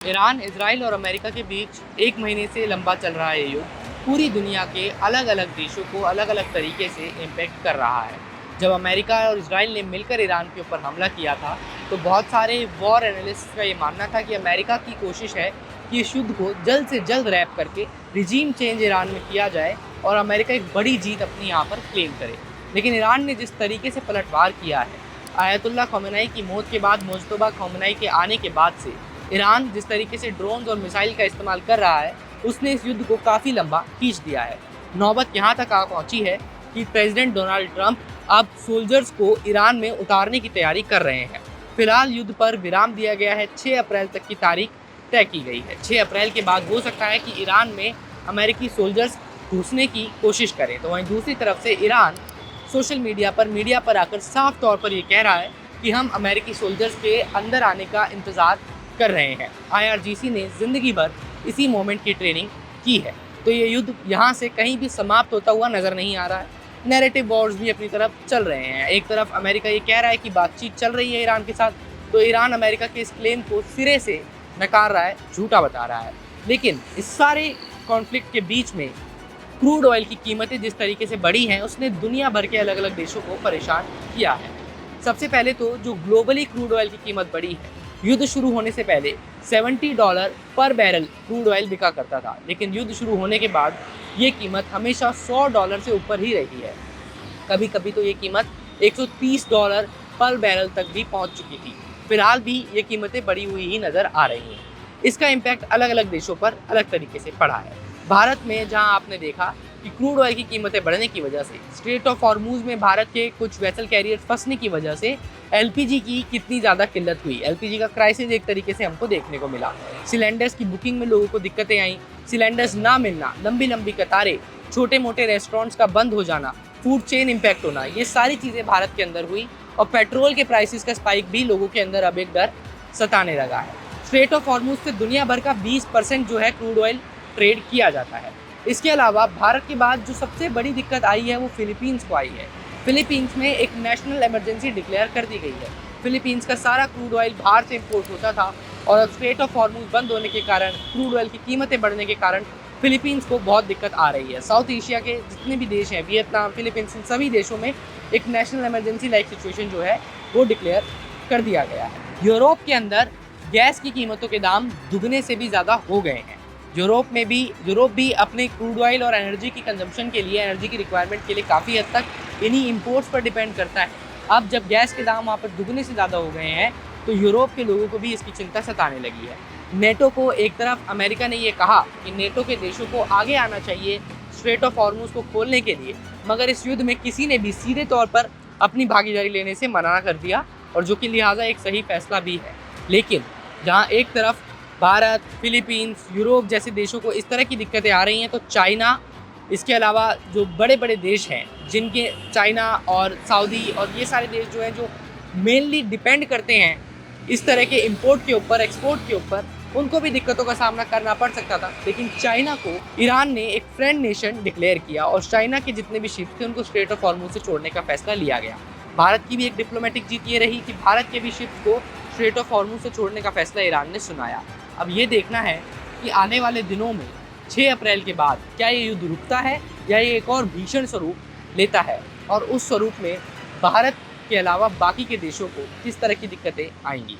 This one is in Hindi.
ईरान, इजराइल और अमेरिका के बीच 1 महीने से लंबा चल रहा है युद्ध पूरी दुनिया के अलग-अलग देशों को अलग-अलग तरीके से इम्पैक्ट कर रहा है। जब अमेरिका और इजराइल ने मिलकर ईरान के ऊपर हमला किया था, तो बहुत सारे वॉर एनालिस्ट का ये मानना था कि अमेरिका की कोशिश है कि इस युद्ध को जल्द से जल्द रैप करके रिजीम चेंज ईरान में किया जाए और अमेरिका एक बड़ी जीत अपनी यहाँ पर क्लेम करे। लेकिन ईरान ने जिस तरीके से पलटवार किया है, आयतुल्लाह खमेनी की मौत के बाद मुज्तबा खमेनी के आने के बाद से ईरान जिस तरीके से ड्रोन्स और मिसाइल का इस्तेमाल कर रहा है, उसने इस युद्ध को काफ़ी लंबा खींच दिया है। नौबत यहाँ तक आ पहुँची है कि प्रेसिडेंट डोनाल्ड ट्रंप अब सोल्जर्स को ईरान में उतारने की तैयारी कर रहे हैं। फिलहाल युद्ध पर विराम दिया गया है, 6 अप्रैल तक की तारीख तय की गई है। 6 अप्रैल के बाद हो सकता है कि ईरान में अमेरिकी सोल्जर्स घुसने की कोशिश करें। तो वहीं दूसरी तरफ से ईरान सोशल मीडिया पर आकर साफ तौर पर ये कह रहा है कि हम अमेरिकी सोल्जर्स के अंदर आने का इंतज़ार कर रहे हैं। IRGC ने ज़िंदगी भर इसी मोमेंट की ट्रेनिंग की है। तो ये युद्ध यहाँ से कहीं भी समाप्त होता हुआ नज़र नहीं आ रहा है। नैरेटिव वॉर्स भी अपनी तरफ चल रहे हैं। एक तरफ अमेरिका ये कह रहा है कि बातचीत चल रही है ईरान के साथ, तो ईरान अमेरिका के इस क्लेम को सिरे से नकार रहा है, झूठा बता रहा है। लेकिन इस सारे कॉन्फ्लिक्ट के बीच में क्रूड ऑयल की कीमतें जिस तरीके से बढ़ी हैं, उसने दुनिया भर के अलग अलग देशों को परेशान किया है। सबसे पहले तो जो ग्लोबली क्रूड ऑयल की कीमत बढ़ी है, युद्ध शुरू होने से पहले $70 पर बैरल क्रूड ऑयल बिका करता था, लेकिन युद्ध शुरू होने के बाद ये कीमत हमेशा $100 से ऊपर ही रही है। कभी कभी तो ये कीमत $130 पर बैरल तक भी पहुंच चुकी थी। फिलहाल भी ये कीमतें बढ़ी हुई ही नज़र आ रही हैं। इसका इम्पैक्ट अलग अलग देशों पर अलग तरीके से पड़ा है। भारत में जहां आपने देखा कि क्रूड ऑयल की कीमतें बढ़ने की वजह से स्ट्रेट ऑफ हॉर्मूज में भारत के कुछ वेसल कैरियर्स फंसने की वजह से LPG की कितनी ज़्यादा किल्लत हुई। LPG का क्राइसिस एक तरीके से हमको देखने को मिला। सिलेंडर्स की बुकिंग में लोगों को दिक्कतें आई, सिलेंडर्स ना मिलना, लंबी लंबी कतारें, छोटे मोटे रेस्टोरेंट्स का बंद हो जाना, फूड चेन इम्पैक्ट होना, ये सारी चीज़ें भारत के अंदर हुई और पेट्रोल के प्राइसेस का स्पाइक भी लोगों के अंदर अब एक डर सताने लगा है। स्ट्रेट ऑफ हॉर्मूज से दुनिया भर का 20% जो है क्रूड ऑयल ट्रेड किया जाता है। इसके अलावा भारत के बाद जो सबसे बड़ी दिक्कत आई है वो फिलीपींस को आई है। फिलीपींस में एक नेशनल इमरजेंसी डिक्लेयर कर दी गई है। फिलीपींस का सारा क्रूड ऑयल बाहर से इंपोर्ट होता था और अब स्ट्रेट ऑफ हॉर्मूज बंद होने के कारण, क्रूड ऑयल की कीमतें बढ़ने के कारण फिलीपींस को बहुत दिक्कत आ रही है। साउथ एशिया के जितने भी देश हैं, वियतनाम, फिलीपींस, इन सभी देशों में एक नेशनल इमरजेंसी लाइक सिचुएशन जो है वो डिक्लेयर कर दिया गया है। यूरोप के अंदर गैस की कीमतों के दाम दुगने से भी ज़्यादा हो गए हैं। यूरोप भी अपने क्रूड ऑयल और एनर्जी की कंजम्पशन के लिए, एनर्जी की रिक्वायरमेंट के लिए काफ़ी हद तक इन्हीं इंपोर्ट्स पर डिपेंड करता है। अब जब गैस के दाम वहाँ पर दुगने से ज़्यादा हो गए हैं, तो यूरोप के लोगों को भी इसकी चिंता सताने लगी है। नेटो को एक तरफ अमेरिका ने ये कहा कि नेटो के देशों को आगे आना चाहिए स्ट्रेट ऑफ हॉर्मूज को खोलने के लिए, मगर इस युद्ध में किसी ने भी सीधे तौर पर अपनी भागीदारी लेने से मना कर दिया, और जो कि लिहाजा एक सही फैसला भी है। लेकिन जहाँ एक तरफ भारत, फिलीपींस, यूरोप जैसे देशों को इस तरह की दिक्कतें आ रही हैं, तो चाइना, इसके अलावा जो बड़े बड़े देश हैं जिनके, चाइना और सऊदी और ये सारे देश जो हैं जो मेनली डिपेंड करते हैं इस तरह के इंपोर्ट के ऊपर, एक्सपोर्ट के ऊपर, उनको भी दिक्कतों का सामना करना पड़ सकता था। लेकिन चाइना को ईरान ने एक फ्रेंड नेशन डिक्लेयर किया और चाइना के जितने भी शिप थे उनको स्ट्रेट ऑफ हॉर्मूज से छोड़ने का फैसला लिया गया। भारत की भी एक डिप्लोमेटिक जीत ये रही कि भारत के भी शिप्स को स्ट्रेट ऑफ हॉर्मूज से छोड़ने का फैसला ईरान ने सुनाया। अब ये देखना है कि आने वाले दिनों में 6 अप्रैल के बाद क्या ये युद्ध रुकता है या ये एक और भीषण स्वरूप लेता है, और उस स्वरूप में भारत के अलावा बाकी के देशों को किस तरह की दिक्कतें आएंगी।